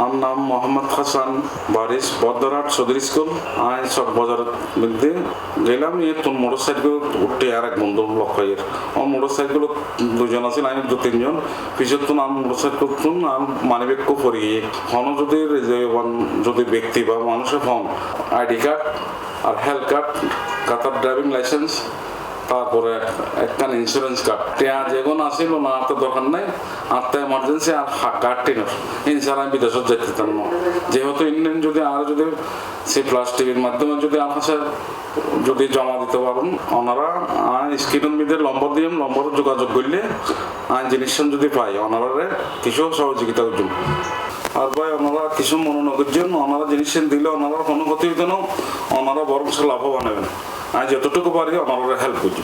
আমার নাম মোহাম্মদ হাসান বারিশ বদরহাট সদর স্কুল। আমি সব বাজারের মধ্যে গেলাম, তোর মোটর সাইকেল উঠে আর এক বন্ধু লক্ষ্যের আমার মোটর সাইকেল দুজন আছে, আমি 2-3 জন পিছন তো আমি মোটর সাইকেল আমি মানি ব্যাগ পরিয়ে হন যদি ব্যক্তি বা মানুষের হন আইডি কার্ড আর হেলথ কার্ড, কাতার ড্রাইভিং লাইসেন্স, তারপরে একটা ইন্স্যুরেন্স কার্ড টেয়া যেগুলো আসিল না তো দরকার নাই, আটটা এমার্জেন্সি আর কার্ড টেনের ইনশাল আমি বিদেশত যেতে পারতাম না। যেহেতু ইন্ডিয়ান যদি আর যদি সে প্লাস্টিকের মাধ্যমে যদি আমার কাছে যদি জমা দিতে পারেন ওনারা স্ক্রিনের মধ্যে নম্বর দিয়ে নম্বর যোগাযোগ করলে আইন জিনিস যদি পাই ওনারা কিছু সহযোগিতা করছেন। আর ভাই ওনারা কিছু মনোনগর জন্য ওনারা জিনিস দিলে ওনারা কোনো ক্ষতি হইতো না, ওনারা বরং লাভবান হবেন। আমি যতটুকু পারি ওনারা হেল্প করছি।